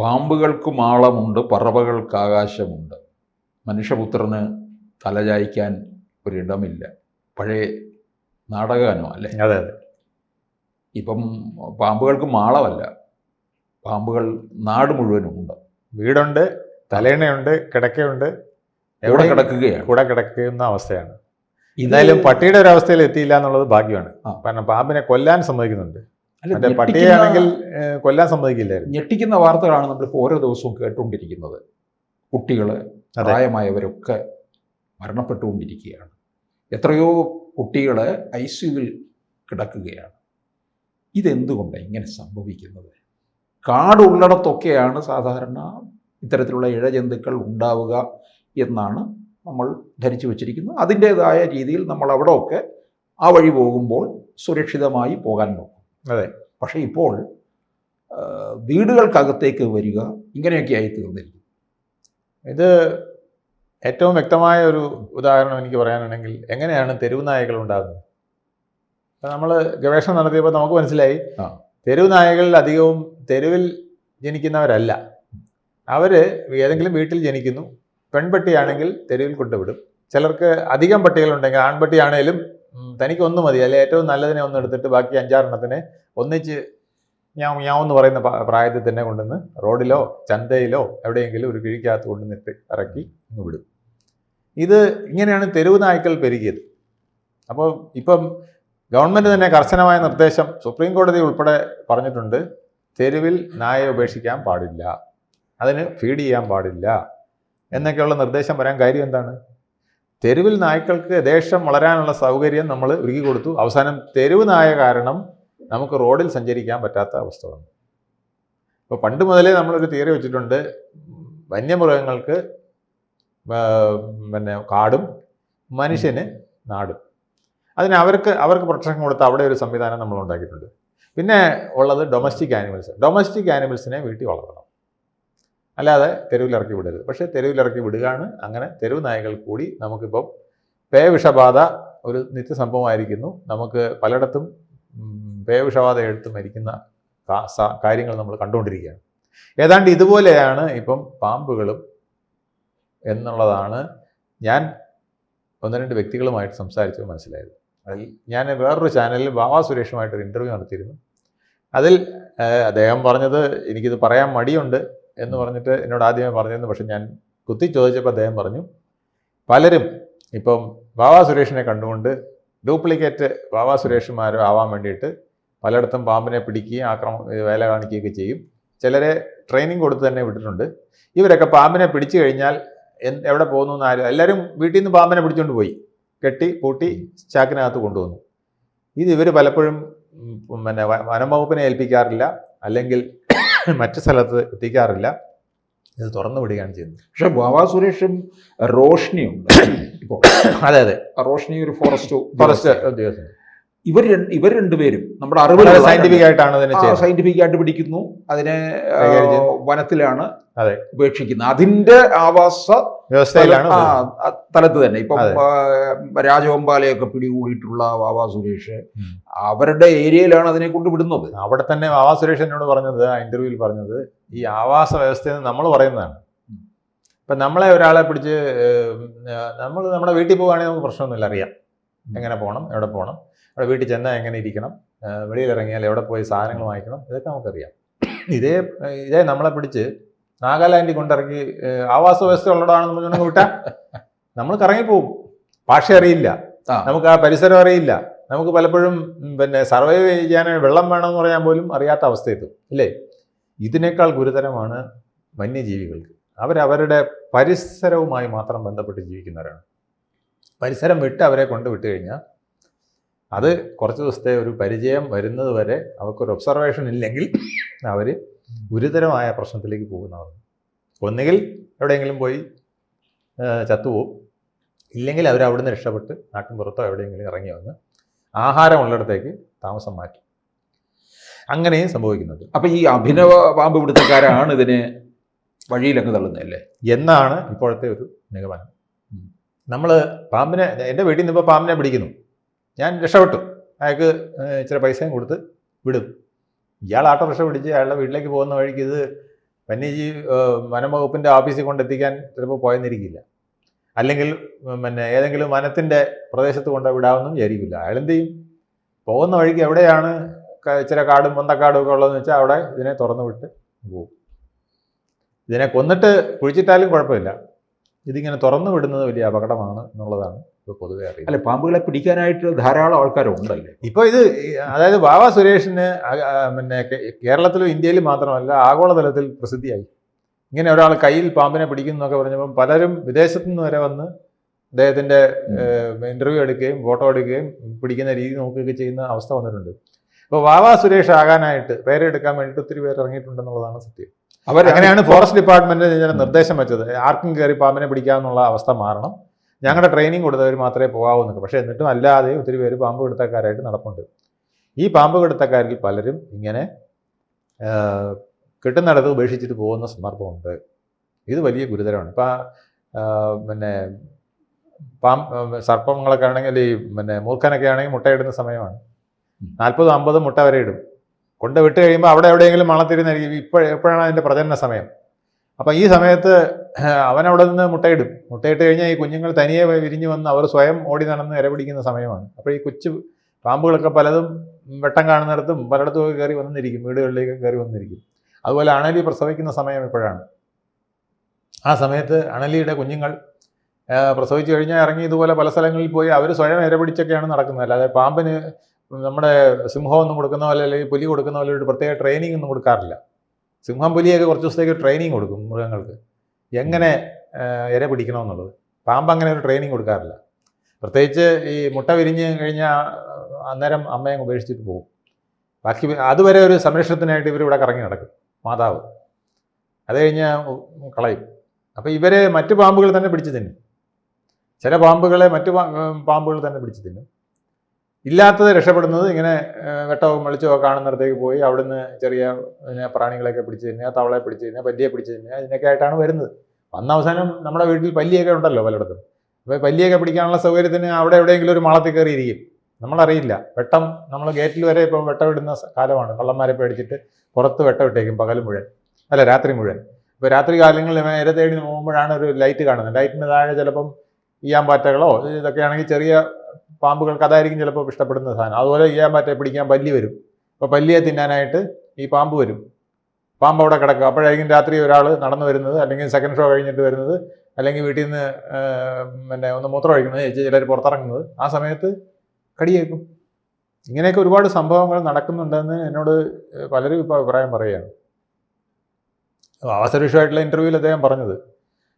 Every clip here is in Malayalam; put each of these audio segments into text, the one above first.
പാമ്പുകൾക്ക് മാളമുണ്ട്, പറവകൾക്ക് ആകാശമുണ്ട്, മനുഷ്യപുത്രന് തലചായ്ക്കാൻ ഒരിടമില്ല. പഴയ നാടകഗാനോ അല്ലേ? അതെ അതെ. ഇപ്പം പാമ്പുകൾക്ക് മാളമല്ല, പാമ്പുകൾ നാട് മുഴുവനുമുണ്ട്. വീടുണ്ട്, തലേണയുണ്ട്, കിടക്കയുണ്ട്, എവിടെ കിടക്കുകയാണ്, കൂടെ കിടക്കുന്ന അവസ്ഥയാണ്. എന്തായാലും പട്ടിയുടെ ഒരു അവസ്ഥയിൽ എത്തിയില്ല എന്നുള്ളത് ഭാഗ്യമാണ്. കാരണം പാമ്പിനെ കൊല്ലാൻ സമ്മതിക്കുന്നുണ്ട്. പട്ടിയാണെങ്കിൽ കൊല്ലാൻ സമ്മതിക്കില്ലായിരുന്നു. ഞെട്ടിക്കുന്ന വാർത്തകളാണ് നമ്മളിപ്പോൾ ഓരോ ദിവസവും കേട്ടുകൊണ്ടിരിക്കുന്നത്. കുട്ടികൾ, പ്രായമായവരൊക്കെ മരണപ്പെട്ടുകൊണ്ടിരിക്കുകയാണ്. എത്രയോ കുട്ടികൾ ICUവിൽ കിടക്കുകയാണ്. ഇതെന്തുകൊണ്ടാണ് ഇങ്ങനെ സംഭവിക്കുന്നത്? കാടുള്ളിടത്തൊക്കെയാണ് സാധാരണ ഇത്തരത്തിലുള്ള ഇഴജന്തുക്കൾ ഉണ്ടാവുക എന്നാണ് നമ്മൾ ധരിച്ചു വച്ചിരിക്കുന്നത്. അതിൻ്റേതായ രീതിയിൽ നമ്മൾ അവിടെയൊക്കെ ആ വഴി പോകുമ്പോൾ സുരക്ഷിതമായി പോകാൻ നോക്കും. അതെ. പക്ഷേ ഇപ്പോൾ വീടുകൾക്കകത്തേക്ക് വരിക ഇങ്ങനെയൊക്കെ ആയി തീർന്നിരിക്കും. ഇത് ഏറ്റവും വ്യക്തമായ ഒരു ഉദാഹരണം എനിക്ക് പറയാനാണെങ്കിൽ എങ്ങനെയാണ് തെരുവ് നായകൾ ഉണ്ടാകുന്നത്. നമ്മൾ ഗവേഷണം നടത്തിയപ്പോൾ നമുക്ക് മനസ്സിലായി, തെരുവ് നായകൾ അധികവും തെരുവിൽ ജനിക്കുന്നവരല്ല. അവർ ഏതെങ്കിലും വീട്ടിൽ ജനിക്കുന്നു. പെൺപട്ടിയാണെങ്കിൽ തെരുവിൽ കൊണ്ടുവിടും. ചിലർക്ക് അധികം പട്ടികളുണ്ടെങ്കിൽ, ആൺപട്ടിയാണേലും തനിക്ക് ഒന്ന് മതി, അല്ലെങ്കിൽ ഏറ്റവും നല്ലതിനെ ഒന്ന് എടുത്തിട്ട് ബാക്കി 5-6 ഒന്നിച്ച് ഞാവെന്ന് പറയുന്ന പ്രായത്തിൽ തന്നെ കൊണ്ടുവന്ന് റോഡിലോ ചന്തയിലോ എവിടെയെങ്കിലും ഒരു കിഴിക്കകത്ത് കൊണ്ടുവന്നിട്ട് ഇറക്കി അങ്ങ് വിടും. ഇത് ഇങ്ങനെയാണ് തെരുവ് നായ്ക്കൾ പെരുകിയത്. അപ്പോൾ ഇപ്പം ഗവൺമെൻറ് തന്നെ കർശനമായ നിർദ്ദേശം, സുപ്രീം കോടതി ഉൾപ്പെടെ പറഞ്ഞിട്ടുണ്ട്, തെരുവിൽ നായയെ ഉപേക്ഷിക്കാൻ പാടില്ല, അതിന് ഫീഡ് ചെയ്യാൻ പാടില്ല എന്നൊക്കെയുള്ള നിർദ്ദേശം വരാൻ കാര്യം എന്താണ്? തെരുവിൽ നായ്ക്കൾക്ക് യഥേഷ്ടം വളരാനുള്ള സൗകര്യം നമ്മൾ ഒരുക്കി കൊടുത്തു. അവസാനം തെരുവ് നായ കാരണം നമുക്ക് റോഡിൽ സഞ്ചരിക്കാൻ പറ്റാത്ത അവസ്ഥ വന്നു. ഇപ്പോൾ പണ്ട് മുതലേ നമ്മളൊരു തിയറി വെച്ചിട്ടുണ്ട്, വന്യമൃഗങ്ങൾക്ക് കാടും മനുഷ്യന് നാടും. അതിന് അവർക്ക് പ്രൊട്ടക്ഷൻ കൊടുത്ത് അവിടെ ഒരു സംവിധാനം നമ്മൾ ഉണ്ടാക്കിയിട്ടുണ്ട്. പിന്നെ ഉള്ളത് ഡൊമസ്റ്റിക് ആനിമൽസ്. ഡൊമസ്റ്റിക് ആനിമൽസിനെ വീട്ടിൽ വളർത്തണം, അല്ലാതെ തെരുവിലിറക്കി വിടരുത്. പക്ഷേ തെരുവിലിറക്കി വിടുകയാണ്. അങ്ങനെ തെരുവ് നായകൾ കൂടി നമുക്കിപ്പം പേവിഷബാധ ഒരു നിത്യസംഭവമായിരിക്കുന്നു. നമുക്ക് പലയിടത്തും പേവിഷബാധ എടുത്ത് മരിക്കുന്ന കാര്യങ്ങൾ നമ്മൾ കണ്ടുകൊണ്ടിരിക്കുകയാണ്. ഏതാണ്ട് ഇതുപോലെയാണ് ഇപ്പം പാമ്പുകളും എന്നുള്ളതാണ് ഞാൻ 1-2 വ്യക്തികളുമായിട്ട് സംസാരിച്ച് മനസ്സിലായത്. അതിൽ ഞാൻ വേറൊരു ചാനലിൽ വാവാ സുരേഷുമായിട്ടൊരു ഇൻ്റർവ്യൂ നടത്തിയിരുന്നു. അതിൽ അദ്ദേഹം പറഞ്ഞത്, എനിക്കിത് പറയാൻ മടിയുണ്ട് എന്ന് പറഞ്ഞിട്ട് എന്നോട് ആദ്യമേ പറഞ്ഞിരുന്നു. പക്ഷെ ഞാൻ കുത്തി ചോദിച്ചപ്പോൾ അദ്ദേഹം പറഞ്ഞു, പലരും ഇപ്പം വാവാ സുരേഷിനെ കണ്ടുകൊണ്ട് ഡ്യൂപ്ലിക്കേറ്റ് വാവാ സുരേഷുമാരോ ആവാൻ വേണ്ടിയിട്ട് പലയിടത്തും പാമ്പിനെ പിടിക്കുകയും വേല കാണിക്കുകയൊക്കെ ചെയ്യും. ചിലരെ ട്രെയിനിങ് കൊടുത്ത് തന്നെ വിട്ടിട്ടുണ്ട്. ഇവരൊക്കെ പാമ്പിനെ പിടിച്ചു കഴിഞ്ഞാൽ എവിടെ പോകുന്നു എന്നാരും, എല്ലാവരും വീട്ടിൽ നിന്ന് പാമ്പിനെ പിടിച്ചുകൊണ്ട് പോയി കെട്ടി പൂട്ടി ചാക്കിനകത്ത് കൊണ്ടുവന്നു. ഇവർ പലപ്പോഴും വനം വകുപ്പിനെ ഏൽപ്പിക്കാറില്ല, അല്ലെങ്കിൽ മറ്റു സ്ഥലത്ത് എത്തിക്കാറില്ല. ഇത് തുറന്നു വിടുകയാണ് ചെയ്യുന്നത്. പക്ഷെ വാവാ സുരേഷും റോഷ്നിയുണ്ട് ഇപ്പോൾ. അതെ അതെ, റോഷ്നി ഒരു ഫോറസ്റ്റ് ഉദ്യോഗസ്ഥൻ. ഇവർ രണ്ടുപേരും നമ്മുടെ അറിവ് സയന്റിഫിക് ആയിട്ടാണ് സയന്റിഫിക് ആയിട്ട് പിടിക്കുന്നു. അതിനെ വനത്തിലാണ് ഉപേക്ഷിക്കുന്നത്. അതിന്റെ ആവാസ വ്യവസ്ഥയിലാണ് തലത്ത് തന്നെ ഇപ്പം രാജവമ്പാലയൊക്കെ പിടികൂടിയിട്ടുള്ള വാവാ സുരേഷ് അവരുടെ ഏരിയയിലാണ് അതിനെ കൊണ്ട് വിടുന്നത്. അവിടെ തന്നെ വാവാ സുരേഷ് എന്നോട് പറഞ്ഞത്, ആ ഇന്റർവ്യൂവിൽ പറഞ്ഞത്, ഈ ആവാസ വ്യവസ്ഥയെന്ന് നമ്മൾ പറയുന്നതാണ്. ഇപ്പം നമ്മളെ ഒരാളെ പിടിച്ച് നമ്മൾ നമ്മുടെ വീട്ടിൽ പോകുകയാണെങ്കിൽ നമുക്ക് പ്രശ്നമൊന്നുമില്ല, അറിയാം എങ്ങനെ പോകണം, എവിടെ പോകണം, അവിടെ വീട്ടിൽ ചെന്നാൽ എങ്ങനെ ഇരിക്കണം, വെളിയിലിറങ്ങിയാൽ എവിടെ പോയി സാധനങ്ങൾ വാങ്ങിക്കണം, ഇതൊക്കെ നമുക്കറിയാം. ഇതേ നമ്മളെ പിടിച്ച് നാഗാലാൻഡിൽ കൊണ്ടിറക്കി ആവാസ വ്യവസ്ഥ ഉള്ളതാണെന്ന് പറഞ്ഞുകൊണ്ട് വിട്ടാൽ നമ്മൾ കറങ്ങിപ്പോവും. ഭാഷ അറിയില്ല, നമുക്ക് ആ പരിസരം അറിയില്ല, നമുക്ക് പലപ്പോഴും സർവൈവ് ചെയ്യാൻ വെള്ളം വേണമെന്ന് പറയാൻ പോലും അറിയാത്ത അവസ്ഥയെത്തും, ഇല്ലേ? ഇതിനേക്കാൾ ഗുരുതരമാണ് വന്യജീവികൾക്ക്. അവരവരുടെ പരിസരവുമായി മാത്രം ബന്ധപ്പെട്ട് ജീവിക്കുന്നവരാണ്. പരിസരം വിട്ട് അവരെ കൊണ്ടുവിട്ട് കഴിഞ്ഞാൽ അത് കുറച്ച് ദിവസത്തെ ഒരു പരിചയം വരുന്നത് വരെ അവർക്കൊരു ഒബ്സർവേഷൻ ഇല്ലെങ്കിൽ അവർ ഗുരുതരമായ പ്രശ്നത്തിലേക്ക് പോകുന്നവർ. ഒന്നുകിൽ എവിടെയെങ്കിലും പോയി ചത്തുപോകും, ഇല്ലെങ്കിൽ അവർ അവിടുന്ന് രക്ഷപ്പെട്ട് നാട്ടിൻപുറത്തോ എവിടെയെങ്കിലും ഇറങ്ങി വന്ന് ആഹാരമുള്ളിടത്തേക്ക് താമസം മാറ്റും. അങ്ങനെയും സംഭവിക്കുന്നത്. അപ്പം ഈ അഭിനവ പാമ്പ് പിടുത്തക്കാരാണ് ഇതിനെ വഴിയിലങ്ങ് തള്ളുന്നതല്ലേ എന്നാണ് ഇപ്പോഴത്തെ ഒരു നിഗമനം. നമ്മൾ പാമ്പിനെ, എൻ്റെ വീട്ടിൽ നിന്ന് ഇപ്പോൾ പാമ്പിനെ പിടിക്കുന്നു, ഞാൻ രക്ഷപ്പെട്ടു, അയാൾക്ക് ഇച്ചിരി പൈസയും കൊടുത്ത് വിടും. ഇയാൾ ഓട്ടോറിക്ഷ പിടിച്ച് അയാളുടെ വീട്ടിലേക്ക് പോകുന്ന വഴിക്ക് ഇത് വന്യജീവി വനം വകുപ്പിൻ്റെ ഓഫീസിൽ കൊണ്ടെത്തിക്കാൻ ചിലപ്പോൾ പോയെന്നിരിക്കില്ല, അല്ലെങ്കിൽ പിന്നെ ഏതെങ്കിലും വനത്തിൻ്റെ പ്രദേശത്ത് കൊണ്ട് വിടാമെന്നും വിചാരിക്കില്ല. അയാൾ എന്ത് ചെയ്യും? പോകുന്ന വഴിക്ക് എവിടെയാണ് ഇച്ചിരി കാടും പൊന്തക്കാടും ഒക്കെ ഉള്ളതെന്ന് വെച്ചാൽ അവിടെ ഇതിനെ തുറന്നു വിട്ട് പോകും. ഇതിനെ കൊന്നിട്ട് കുഴിച്ചിട്ടാലും കുഴപ്പമില്ല, ഇതിങ്ങനെ തുറന്നു വിടുന്നത് വലിയ അപകടമാണ് എന്നുള്ളതാണ് ഇപ്പോൾ പൊതുവെ അറിയാം. അല്ലെ, പാമ്പുകളെ പിടിക്കാനായിട്ട് ധാരാളം ആൾക്കാരുണ്ടല്ലേ ഇപ്പോൾ ഇത് അതായത് വാവ സുരേഷിന് പിന്നെ കേരളത്തിലും ഇന്ത്യയിലും മാത്രമല്ല ആഗോളതലത്തിൽ പ്രസിദ്ധിയായി. ഇങ്ങനെ ഒരാൾ കയ്യിൽ പാമ്പിനെ പിടിക്കുന്നൊക്കെ പറഞ്ഞപ്പം പലരും വിദേശത്തു നിന്ന് വരെ വന്ന് അദ്ദേഹത്തിൻ്റെ ഇൻ്റർവ്യൂ എടുക്കുകയും ഫോട്ടോ എടുക്കുകയും പിടിക്കുന്ന രീതി നോക്കുകയൊക്കെ ചെയ്യുന്ന അവസ്ഥ വന്നിട്ടുണ്ട്. ഇപ്പോൾ വാവ സുരേഷ് ആകാനായിട്ട് പേരെടുക്കാൻ വേണ്ടിയിട്ട് ഒത്തിരി പേര് ഇറങ്ങിയിട്ടുണ്ടെന്നുള്ളതാണ് സത്യം. അങ്ങനെയാണ് ഫോറസ്റ്റ് ഡിപ്പാർട്ട്മെന്റ് നിർദ്ദേശം വെച്ചത്, ആർക്കും കയറി പാമ്പിനെ പിടിക്കാമെന്നുള്ള അവസ്ഥ മാറണം, ഞങ്ങളുടെ ട്രെയിനിങ് കൊടുത്തവർ മാത്രമേ പോകാവൂ എന്നൊക്കെ. പക്ഷേ എന്നിട്ടും അല്ലാതെ ഒത്തിരി പേര് പാമ്പ് പിടുത്തക്കാരായിട്ട് നടപ്പുണ്ട്. ഈ പാമ്പ് പിടുത്തക്കാരിൽ പലരും ഇങ്ങനെ കിട്ടുന്നിടത്ത് ഉപേക്ഷിച്ചിട്ട് പോകുന്ന സന്ദർഭമുണ്ട്. ഇത് വലിയ ഗുരുതരമാണ്. ഇപ്പം പിന്നെ സർപ്പങ്ങളൊക്കെ ആണെങ്കിൽ ഈ പിന്നെ മൂർഖനൊക്കെ ആണെങ്കിൽ മുട്ടയിടുന്ന സമയമാണ്. 40-50 മുട്ട വരെ ഇടും. കൊണ്ട് വിട്ട് കഴിയുമ്പോൾ അവിടെ എവിടെയെങ്കിലും മണത്തിരുന്നായിരിക്കും. എപ്പോഴാണ് അതിൻ്റെ പ്രജനന സമയം. അപ്പം ഈ സമയത്ത് അവനവിടെ നിന്ന് മുട്ടയിടും. മുട്ടയിട്ട് കഴിഞ്ഞാൽ ഈ കുഞ്ഞുങ്ങൾ തനിയെ വിരിഞ്ഞ് വന്ന് അവർ സ്വയം ഓടി നടന്ന് ഇരപിടിക്കുന്ന സമയമാണ്. അപ്പോൾ ഈ കൊച്ചു പാമ്പുകളൊക്കെ പലതും വെട്ടം കാണുന്നിടത്തും പലയിടത്തും കയറി വന്നിരിക്കും, വീടുകളിലേക്ക് കയറി വന്നിരിക്കും. അതുപോലെ അണലി പ്രസവിക്കുന്ന സമയം ഇപ്പോഴാണ്. ആ സമയത്ത് അണലിയുടെ കുഞ്ഞുങ്ങൾ പ്രസവിച്ചു കഴിഞ്ഞാൽ ഇറങ്ങി ഇതുപോലെ പല സ്ഥലങ്ങളിൽ പോയി അവർ സ്വയം ഇരപിടിച്ചൊക്കെയാണ് നടക്കുന്നത്. അല്ലാതെ പാമ്പിന് നമ്മുടെ സിംഹമൊന്നും കൊടുക്കുന്ന പോലെ അല്ലെങ്കിൽ പുലി കൊടുക്കുന്ന പോലെ ഒരു പ്രത്യേക ട്രെയിനിങ് ഒന്നും കൊടുക്കാറില്ല. സിംഹം പുലിയൊക്കെ കുറച്ച് ദിവസത്തേക്ക് ട്രെയിനിങ് കൊടുക്കും മൃഗങ്ങൾക്ക്, എങ്ങനെ ഇര പിടിക്കണമെന്നുള്ളത്. പാമ്പ് അങ്ങനെ ഒരു ട്രെയിനിങ് കൊടുക്കാറില്ല. പ്രത്യേകിച്ച് ഈ മുട്ട വിരിഞ്ഞ് കഴിഞ്ഞാൽ അന്നേരം അമ്മയെ ഉപേക്ഷിച്ചിട്ട് പോകും. ബാക്കി അതുവരെ ഒരു സംരക്ഷണത്തിനായിട്ട് ഇവരിവിടെ കറങ്ങി നടക്കും, മാതാവ്. അത് കഴിഞ്ഞ് കളയും. അപ്പോൾ ഇവരെ മറ്റു പാമ്പുകൾ തന്നെ പിടിച്ച് തിന്നും. ചില പാമ്പുകളെ മറ്റു പാമ്പുകൾ തന്നെ പിടിച്ച് തിന്നും. ഇല്ലാത്തത് രക്ഷപ്പെടുന്നത് ഇങ്ങനെ വെട്ടവും വെളിച്ചമോ കാണുന്നിടത്തേക്ക് പോയി അവിടുന്ന് ചെറിയ പ്രാണികളെയൊക്കെ പിടിച്ച് തിന്നുക, തവളയെ പിടിച്ച് തിന്നുക, പല്ലിയെ പിടിച്ച് തിന്നുക, ഇതിനൊക്കെ ആയിട്ടാണ് വരുന്നത്. വന്ന അവസാനം നമ്മുടെ വീട്ടിൽ പല്ലിയൊക്കെ ഉണ്ടല്ലോ പലയിടത്തും. അപ്പോൾ പല്ലിയൊക്കെ പിടിക്കാനുള്ള സൗകര്യത്തിന് അവിടെ എവിടെയെങ്കിലും ഒരു മാളത്തിൽ കയറിയിരിക്കും, നമ്മളറിയില്ല. വെട്ടം നമ്മൾ ഗേറ്റിൽ വരെ ഇപ്പോൾ വെട്ടമിടുന്ന കാലമാണ്. കള്ളന്മാരെ പേടിച്ചിട്ട് പുറത്ത് വെട്ടമിട്ടേക്കും പകൽ മുഴുവൻ, അല്ല രാത്രി മുഴുവൻ. ഇപ്പോൾ രാത്രി കാലങ്ങളിൽ ഇര തേടി പോകുമ്പോഴാണ് ഒരു ലൈറ്റ് കാണുന്നത്. ലൈറ്റിന് താഴെ ചിലപ്പം ഈയാമ്പാറ്റകളോ ഇതൊക്കെ ആണെങ്കിൽ ചെറിയ പാമ്പുകൾക്ക് അതായിരിക്കും ചിലപ്പോൾ ഇഷ്ടപ്പെടുന്ന സാധനം. അതുപോലെ ഈയാമ്പാറ്റയെ പിടിക്കാൻ പല്ലി വരും. അപ്പോൾ പല്ലിയെ തിന്നാനായിട്ട് ഈ പാമ്പ് വരും. പാമ്പ് അവിടെ കിടക്കുക. അപ്പോഴായിരിക്കും രാത്രി ഒരാൾ നടന്നു വരുന്നത്, അല്ലെങ്കിൽ സെക്കൻഡ് ഷോ കഴിഞ്ഞിട്ട് വരുന്നത്, അല്ലെങ്കിൽ വീട്ടിൽ നിന്ന് പിന്നെ ഒന്ന് മൂത്രം ഒഴിക്കുന്നത്, ചിലർ പുറത്തിറങ്ങുന്നത്. ആ സമയത്ത് കടിയേക്കും. ഇങ്ങനെയൊക്കെ ഒരുപാട് സംഭവങ്ങൾ നടക്കുന്നുണ്ടെന്ന് എന്നോട് പലരും ഇപ്പോൾ അഭിപ്രായം പറയുകയാണ്. അവസരവിഷയമായിട്ടുള്ള ഇൻ്റർവ്യൂവിൽ അദ്ദേഹം പറഞ്ഞത്,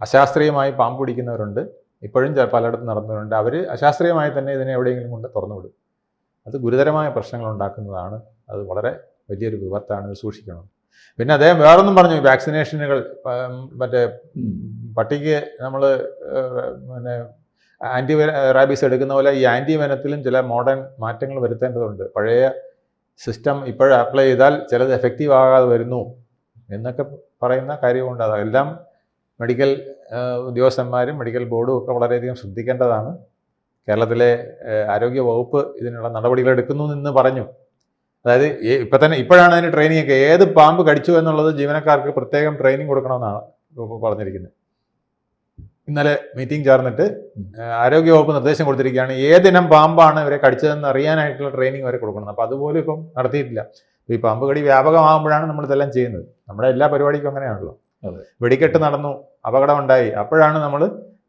അശാസ്ത്രീയമായി പാമ്പ് പിടിക്കുന്നവരുണ്ട്, ഇപ്പോഴും പലയിടത്തും നടന്നവരുണ്ട്. അവർ അശാസ്ത്രീയമായി തന്നെ ഇതിനെ എവിടെയെങ്കിലും കൊണ്ട് തുറന്നു വിടും. അത് ഗുരുതരമായ പ്രശ്നങ്ങൾ ഉണ്ടാക്കുന്നതാണ്. അത് വളരെ വലിയൊരു വിപത്താണ്, ഇത് സൂക്ഷിക്കണം. പിന്നെ അദ്ദേഹം വേറൊന്നും പറഞ്ഞു, വാക്സിനേഷനുകൾ മറ്റേ പട്ടിക്ക് നമ്മൾ പിന്നെ ആൻറ്റി റാബീസ് എടുക്കുന്ന പോലെ ഈ ആൻറ്റി വെനത്തിലും ചില മോഡേൺ മാറ്റങ്ങൾ വരുത്തേണ്ടതുണ്ട്. പഴയ സിസ്റ്റം ഇപ്പോഴും അപ്ലൈ ചെയ്താൽ ചിലത് എഫക്റ്റീവ് ആകാതെ വരുന്നു എന്നൊക്കെ പറയുന്ന കാര്യമുണ്ട്. അതെല്ലാം മെഡിക്കൽ ഉദ്യോഗസ്ഥന്മാരും മെഡിക്കൽ ബോർഡും ഒക്കെ വളരെയധികം ശ്രദ്ധിക്കേണ്ടതാണ്. കേരളത്തിലെ ആരോഗ്യ വകുപ്പ് ഇതിനുള്ള നടപടികൾ എടുക്കുന്നു എന്ന് പറഞ്ഞു. അതായത് ഇപ്പോഴാണ് അതിന് ട്രെയിനിങ് ഒക്കെ. ഏത് പാമ്പ് കടിച്ചു എന്നുള്ളത് ജീവനക്കാർക്ക് പ്രത്യേകം ട്രെയിനിങ് കൊടുക്കണമെന്നാണ് പറഞ്ഞിരിക്കുന്നത്. ഇന്നലെ മീറ്റിംഗ് ചേർന്നിട്ട് ആരോഗ്യവകുപ്പ് നിർദ്ദേശം കൊടുത്തിരിക്കുകയാണ്, ഏതിനം പാമ്പാണ് ഇവരെ കടിച്ചതെന്ന് അറിയാനായിട്ടുള്ള ട്രെയിനിങ് വരെ കൊടുക്കണം. അപ്പോൾ അതുപോലും ഇപ്പം നടത്തിയിട്ടില്ല. ഈ പാമ്പ് കടി വ്യാപകമാകുമ്പോഴാണ് നമ്മളിതെല്ലാം ചെയ്യുന്നത്. നമ്മുടെ എല്ലാ പരിപാടിക്കും അങ്ങനെയാണല്ലോ. വെടിക്കെട്ട് നടന്നു, അപകടമുണ്ടായി, അപ്പോഴാണ് നമ്മൾ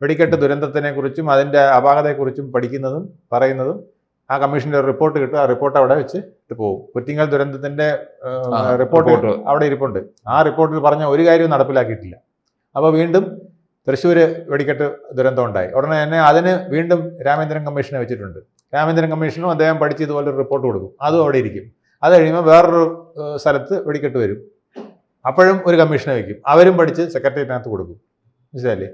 വെടിക്കെട്ട് ദുരന്തത്തിനെക്കുറിച്ചും അതിൻ്റെ അപാകതയെക്കുറിച്ചും പഠിക്കുന്നതും പറയുന്നതും. ആ കമ്മീഷൻ്റെ ഒരു റിപ്പോർട്ട് കിട്ടും, ആ റിപ്പോർട്ട് അവിടെ വെച്ച് ഇട്ട് പോകും. കുറ്റിങ്ങൽ ദുരന്തത്തിൻ്റെ റിപ്പോർട്ട് അവിടെ ഇരിപ്പുണ്ട്. ആ റിപ്പോർട്ടിൽ പറഞ്ഞ ഒരു കാര്യവും നടപ്പിലാക്കിയിട്ടില്ല. അപ്പോൾ വീണ്ടും തൃശ്ശൂർ വെടിക്കെട്ട് ദുരന്തം ഉണ്ടായി. ഉടനെ തന്നെ അതിന് വീണ്ടും രാമേന്ദ്രൻ കമ്മീഷനെ വെച്ചിട്ടുണ്ട്. രാമേന്ദ്രൻ കമ്മീഷനും അദ്ദേഹം പഠിച്ച് ഇതുപോലൊരു റിപ്പോർട്ട് കൊടുക്കും, അതും അവിടെ ഇരിക്കും. അത് കഴിയുമ്പോൾ വേറൊരു സ്ഥലത്ത് വെടിക്കെട്ട് വരും, അപ്പോഴും ഒരു കമ്മീഷനെ വയ്ക്കും, അവരും പഠിച്ച് സെക്രട്ടേറിയറ്റിനകത്ത് കൊടുക്കും. മനസ്സിലല്ലേ?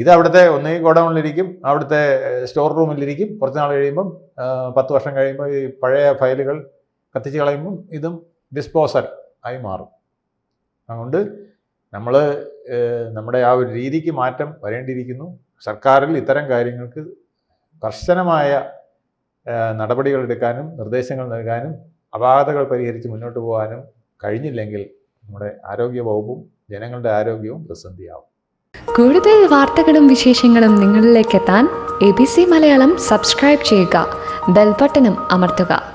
ഇത് അവിടുത്തെ ഒന്നേ ഗോഡൗണിലിരിക്കും, അവിടുത്തെ സ്റ്റോർ റൂമിലിരിക്കും. കുറച്ച് നാൾ കഴിയുമ്പം 10 വർഷം കഴിയുമ്പോൾ ഈ പഴയ ഫയലുകൾ കത്തിച്ച് കളയുമ്പം ഇതും ഡിസ്പോസൽ ആയി മാറും. അതുകൊണ്ട് നമ്മൾ നമ്മുടെ ആ ഒരു രീതിക്ക് മാറ്റം വരേണ്ടിയിരിക്കുന്നു. സർക്കാരിൽ ഇത്തരം കാര്യങ്ങൾക്ക് കർശനമായ നടപടികൾ എടുക്കാനും നിർദ്ദേശങ്ങൾ നൽകാനും അപാകതകൾ പരിഹരിച്ച് മുന്നോട്ട് പോകാനും കഴിഞ്ഞില്ലെങ്കിൽ നമ്മുടെ ആരോഗ്യ വകുപ്പും ജനങ്ങളുടെ ആരോഗ്യവും പ്രതിസന്ധിയാവും. കൂടുതൽ വാർത്തകളും വിശേഷങ്ങളും നിങ്ങളിലേക്ക് എത്താൻ ABC മലയാളം സബ്സ്ക്രൈബ് ചെയ്യുക, ബെൽബട്ടനും അമർത്തുക.